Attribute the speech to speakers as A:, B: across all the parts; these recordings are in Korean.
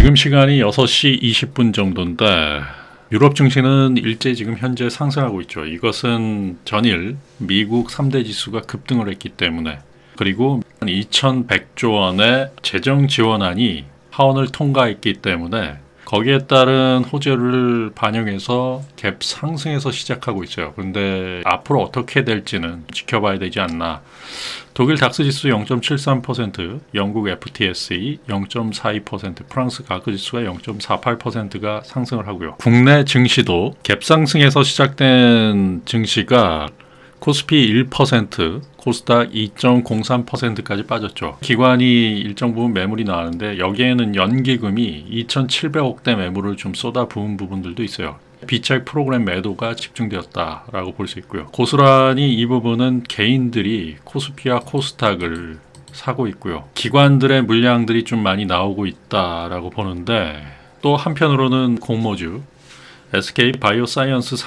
A: 지금 시간이 6시 20분 정도인데 유럽 증시는 일제 지금 현재 상승하고 있죠. 이것은 전일 미국 3대 지수가 급등을 했기 때문에, 그리고 2100조 원의 재정 지원안이 하원을 통과했기 때문에 거기에 따른 호재를 반영해서 갭 상승에서 시작하고 있어요. 그런데 앞으로 어떻게 될지는 지켜봐야 되지 않나. 독일 닥스 지수 0.73%, 영국 FTSE 0.42%, 프랑스 가그 지수가 0.48%가 상승을 하고요. 국내 증시도 갭 상승에서 시작된 증시가 코스피 1%, 코스닥 2.03%까지 빠졌죠. 기관이 일정 부분 매물이 나왔는데 여기에는 연기금이 2,700억대 매물을 좀 쏟아부은 부분들도 있어요. 비책 프로그램 매도가 집중되었다라고 볼 수 있고요. 고스란히 이 부분은 개인들이 코스피와 코스닥을 사고 있고요. 기관들의 물량들이 좀 많이 나오고 있다라고 보는데, 또 한편으로는 공모주 SK 바이오사이언스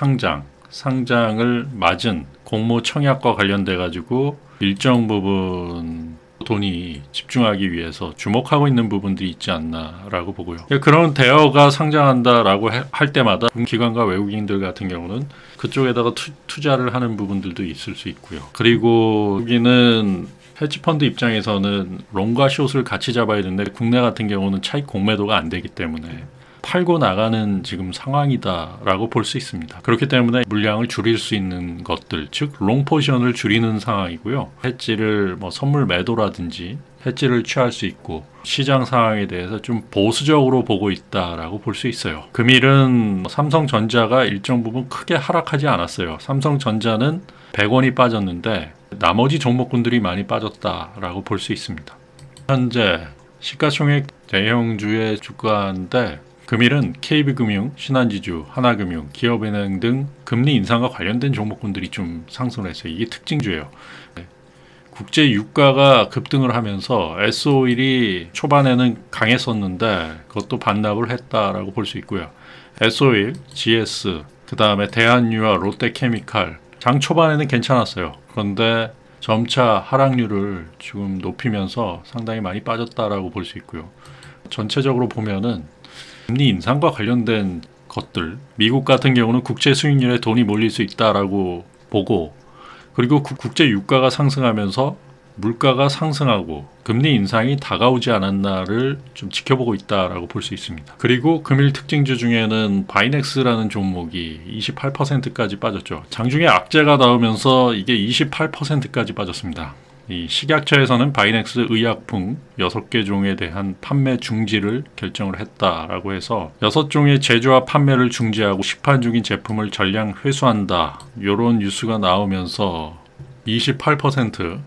A: 상장을 맞은 공모 청약과 관련돼 가지고 일정 부분 돈이 집중하기 위해서 주목하고 있는 부분들이 있지 않나라고 보고요. 그런 대여가 상장한다라고 할 때마다 기관과 외국인들 같은 경우는 그쪽에다가 투자를 하는 부분들도 있을 수 있고요. 그리고 여기는 헤지펀드 입장에서는 롱과 숏을 같이 잡아야 되는데 국내 같은 경우는 차익 공매도가 안 되기 때문에 팔고 나가는 지금 상황이다라고 볼 수 있습니다. 그렇기 때문에 물량을 줄일 수 있는 것들, 즉 롱 포지션을 줄이는 상황이고요. 해지를 선물 매도라든지 해지를 취할 수 있고, 시장 상황에 대해서 좀 보수적으로 보고 있다라고 볼 수 있어요. 금일은 삼성전자가 일정 부분 크게 하락하지 않았어요. 삼성전자는 100원이 빠졌는데 나머지 종목군들이 많이 빠졌다라고 볼 수 있습니다. 현재 시가총액 대형주의 주가인데 금일은 KB금융, 신한지주, 하나금융, 기업은행 등 금리 인상과 관련된 종목군들이 좀 상승을 했어요. 이게 특징주예요. 국제 유가가 급등을 하면서 S-오일이 초반에는 강했었는데 그것도 반납을 했다라고 볼 수 있고요. S-오일, GS, 그 다음에 대한유와 롯데케미칼 장 초반에는 괜찮았어요. 그런데 점차 하락률을 지금 높이면서 상당히 많이 빠졌다라고 볼 수 있고요. 전체적으로 보면은 금리 인상과 관련된 것들, 미국 같은 경우는 국채 수익률에 돈이 몰릴 수 있다라고 보고, 그리고 국제 유가가 상승하면서 물가가 상승하고 금리 인상이 다가오지 않았나를 좀 지켜보고 있다라고 볼 수 있습니다. 그리고 금일 특징주 중에는 바이넥스라는 종목이 28%까지 빠졌죠. 장중에 악재가 나오면서 이게 28%까지 빠졌습니다. 이 식약처에서는 바이넥스 의약품 6개 종에 대한 판매 중지를 결정을 했다라고 해서 6종의 제조와 판매를 중지하고 시판 중인 제품을 전량 회수한다, 이런 뉴스가 나오면서 28%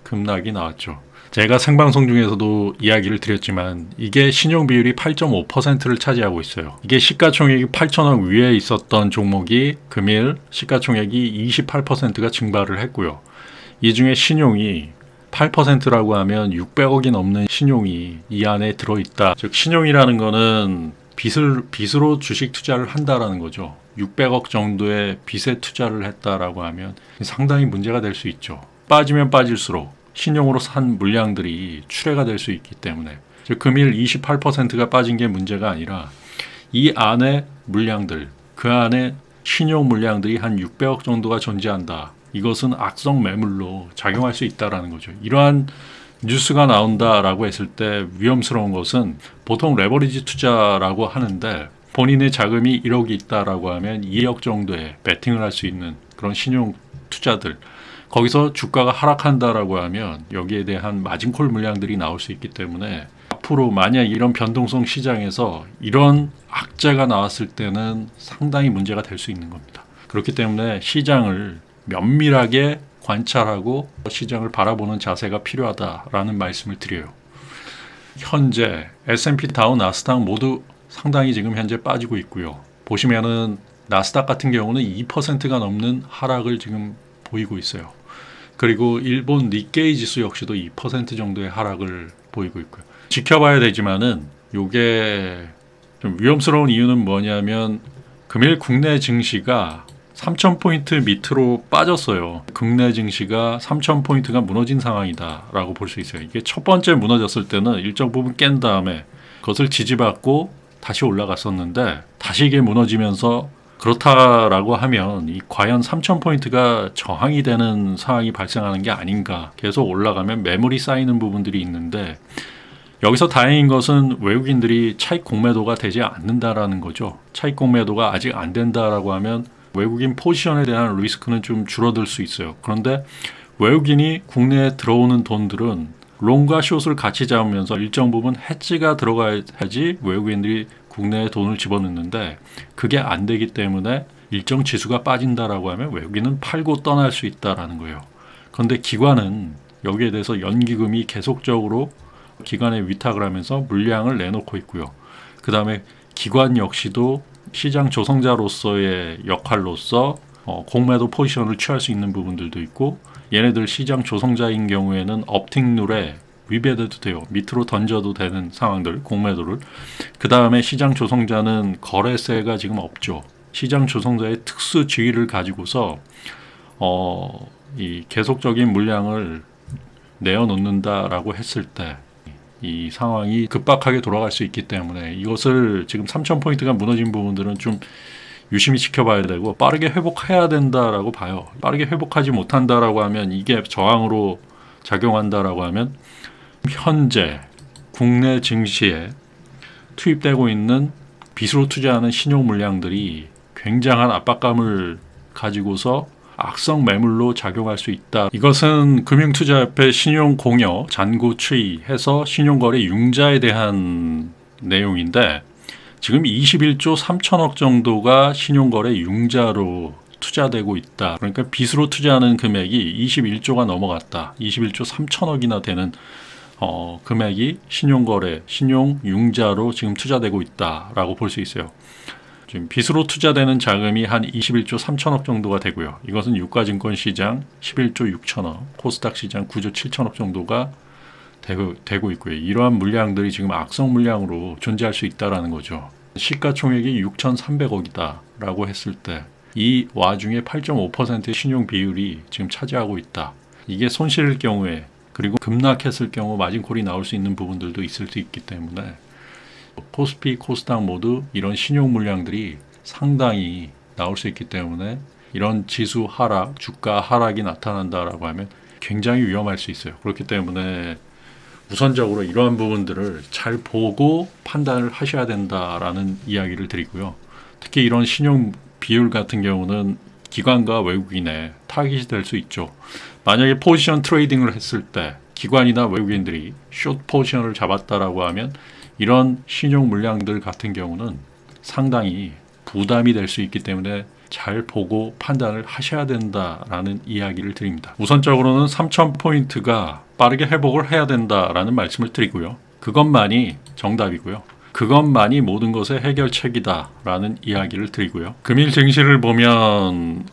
A: 급락이 나왔죠. 제가 생방송 중에서도 이야기를 드렸지만 이게 신용 비율이 8.5%를 차지하고 있어요. 이게 시가총액이 8천억 위에 있었던 종목이 금일 시가총액이 28%가 증발을 했고요. 이 중에 신용이 8%라고 하면 600억이 넘는 신용이 이 안에 들어있다. 즉 신용이라는 거는 빚으로 주식 투자를 한다라는 거죠. 600억 정도의 빚에 투자를 했다라고 하면 상당히 문제가 될 수 있죠. 빠지면 빠질수록 신용으로 산 물량들이 출회가 될 수 있기 때문에, 즉 금일 28%가 빠진 게 문제가 아니라 이 안에 물량들, 그 안에 신용 물량들이 한 600억 정도가 존재한다. 이것은 악성 매물로 작용할 수 있다는 거죠. 이러한 뉴스가 나온다라고 했을 때 위험스러운 것은, 보통 레버리지 투자라고 하는데 본인의 자금이 1억이 있다라고 하면 2억 정도의 베팅을 할 수 있는 그런 신용 투자들, 거기서 주가가 하락한다라고 하면 여기에 대한 마진콜 물량들이 나올 수 있기 때문에 앞으로 만약 이런 변동성 시장에서 이런 악재가 나왔을 때는 상당히 문제가 될 수 있는 겁니다. 그렇기 때문에 시장을 면밀하게 관찰하고 시장을 바라보는 자세가 필요하다라는 말씀을 드려요. 현재 S&P, 다우, 나스닥 모두 상당히 지금 현재 빠지고 있고요. 보시면은 나스닥 같은 경우는 2%가 넘는 하락을 지금 보이고 있어요. 그리고 일본 니케이 지수 역시도 2% 정도의 하락을 보이고 있고요. 지켜봐야 되지만은 요게 좀 위험스러운 이유는 뭐냐면 금일 국내 증시가 3,000포인트 밑으로 빠졌어요. 국내 증시가 3,000포인트가 무너진 상황이다 라고 볼 수 있어요. 이게 첫 번째 무너졌을 때는 일정 부분 깬 다음에 그것을 지지받고 다시 올라갔었는데 다시 이게 무너지면서 그렇다라고 하면 이 과연 3,000포인트가 저항이 되는 상황이 발생하는 게 아닌가. 계속 올라가면 매물이 쌓이는 부분들이 있는데 여기서 다행인 것은 외국인들이 차익 공매도가 되지 않는다라는 거죠. 차익 공매도가 아직 안 된다라고 하면 외국인 포지션에 대한 리스크는 좀 줄어들 수 있어요. 그런데 외국인이 국내에 들어오는 돈들은 롱과 숏을 같이 잡으면서 일정 부분 해지가 들어가야지 외국인들이 국내에 돈을 집어넣는데 그게 안 되기 때문에 일정 지수가 빠진다라고 하면 외국인은 팔고 떠날 수 있다라는 거예요. 그런데 기관은 여기에 대해서 연기금이 계속적으로 기관에 위탁을 하면서 물량을 내놓고 있고요. 그 다음에 기관 역시도 시장 조성자로서의 역할로서 공매도 포지션을 취할 수 있는 부분들도 있고 얘네들 시장 조성자인 경우에는 업틱룰에 위배돼도 돼요. 밑으로 던져도 되는 상황들, 공매도를. 그 다음에 시장 조성자는 거래세가 지금 없죠. 시장 조성자의 특수 지위를 가지고서 이 계속적인 물량을 내어놓는다라고 했을 때 이 상황이 급박하게 돌아갈 수 있기 때문에 이것을 지금 3,000포인트가 무너진 부분들은 좀 유심히 지켜봐야 되고 빠르게 회복해야 된다라고 봐요. 빠르게 회복하지 못한다라고 하면 이게 저항으로 작용한다라고 하면 현재 국내 증시에 투입되고 있는 빚으로 투자하는 신용 물량들이 굉장한 압박감을 가지고서 악성 매물로 작용할 수 있다. 이것은 금융투자협회 신용공여 잔고 추이해서 신용거래 융자에 대한 내용인데 지금 21조 3천억 정도가 신용거래 융자로 투자되고 있다. 그러니까 빚으로 투자하는 금액이 21조가 넘어갔다. 21조 3천억이나 되는 금액이 신용거래, 신용융자로 지금 투자되고 있다라고 볼 수 있어요. 지금 빚으로 투자되는 자금이 한 21조 3천억 정도가 되고요. 이것은 유가증권 시장 11조 6천억, 코스닥 시장 9조 7천억 정도가 되고 있고요. 이러한 물량들이 지금 악성 물량으로 존재할 수 있다는 거죠. 시가총액이 6,300억이다라고 했을 때 이 와중에 8.5%의 신용 비율이 지금 차지하고 있다. 이게 손실일 경우에 그리고 급락했을 경우 마진콜이 나올 수 있는 부분들도 있을 수 있기 때문에 코스피, 코스닥 모두 이런 신용 물량들이 상당히 나올 수 있기 때문에 이런 지수 하락, 주가 하락이 나타난다라고 하면 굉장히 위험할 수 있어요. 그렇기 때문에 우선적으로 이러한 부분들을 잘 보고 판단을 하셔야 된다라는 이야기를 드리고요. 특히 이런 신용 비율 같은 경우는 기관과 외국인의 타깃이 될 수 있죠. 만약에 포지션 트레이딩을 했을 때 기관이나 외국인들이 숏 포지션을 잡았다라고 하면 이런 신용 물량들 같은 경우는 상당히 부담이 될 수 있기 때문에 잘 보고 판단을 하셔야 된다라는 이야기를 드립니다. 우선적으로는 3,000포인트가 빠르게 회복을 해야 된다라는 말씀을 드리고요. 그것만이 정답이고요. 그것만이 모든 것의 해결책이다라는 이야기를 드리고요. 금일 증시를 보면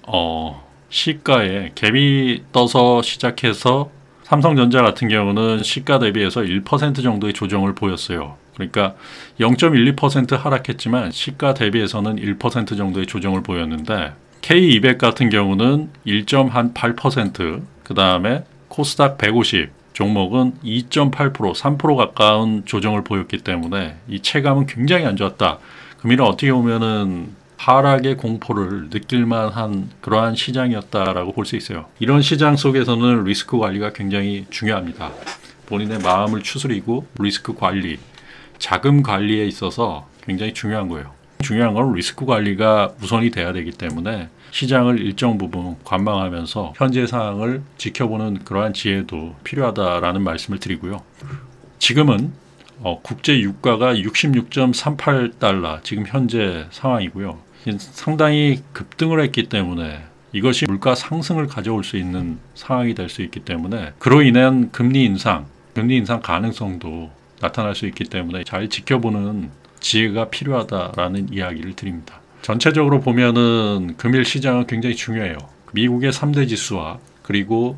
A: 시가에 갭이 떠서 시작해서 삼성전자 같은 경우는 시가 대비해서 1% 정도의 조정을 보였어요. 그러니까 0.12% 하락했지만 시가 대비해서는 1% 정도의 조정을 보였는데 K200 같은 경우는 1.8%, 그 다음에 코스닥 150 종목은 2.8%, 3% 가까운 조정을 보였기 때문에 이 체감은 굉장히 안 좋았다. 금일은 어떻게 보면은 하락의 공포를 느낄만한 그러한 시장이었다라고 볼 수 있어요. 이런 시장 속에서는 리스크 관리가 굉장히 중요합니다. 본인의 마음을 추스리고 리스크 관리, 자금 관리에 있어서 굉장히 중요한 거예요. 중요한 건 리스크 관리가 우선이 돼야 되기 때문에 시장을 일정 부분 관망하면서 현재 상황을 지켜보는 그러한 지혜도 필요하다라는 말씀을 드리고요. 지금은 국제 유가가 66.38달러 지금 현재 상황이고요. 상당히 급등을 했기 때문에 이것이 물가 상승을 가져올 수 있는 상황이 될 수 있기 때문에 그로 인한 금리 인상 가능성도 나타날 수 있기 때문에 잘 지켜보는 지혜가 필요하다라는 이야기를 드립니다. 전체적으로 보면은 금일 시장은 굉장히 중요해요. 미국의 3대 지수와 그리고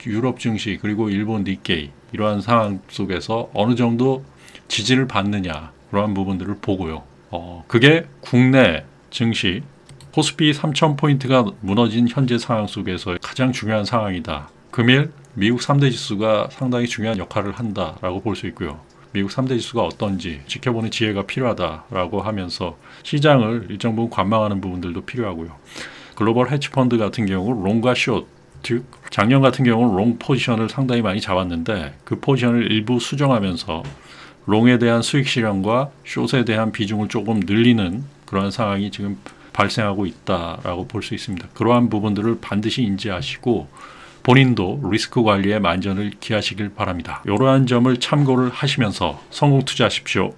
A: 유럽 증시 그리고 일본 니케이 이러한 상황 속에서 어느 정도 지지를 받느냐 그러한 부분들을 보고요. 그게 국내 증시 코스피 3,000포인트가 무너진 현재 상황 속에서 가장 중요한 상황이다. 금일 미국 3대 지수가 상당히 중요한 역할을 한다라고 볼 수 있고요. 미국 3대 지수가 어떤지 지켜보는 지혜가 필요하다라고 하면서 시장을 일정 부분 관망하는 부분들도 필요하고요. 글로벌 헤지펀드 같은 경우 롱과 숏, 즉 작년 같은 경우는 롱 포지션을 상당히 많이 잡았는데 그 포지션을 일부 수정하면서 롱에 대한 수익 실현과 숏에 대한 비중을 조금 늘리는 그러한 상황이 지금 발생하고 있다라고 볼 수 있습니다. 그러한 부분들을 반드시 인지하시고 본인도 리스크 관리에 만전을 기하시길 바랍니다. 이러한 점을 참고를 하시면서 성공 투자하십시오.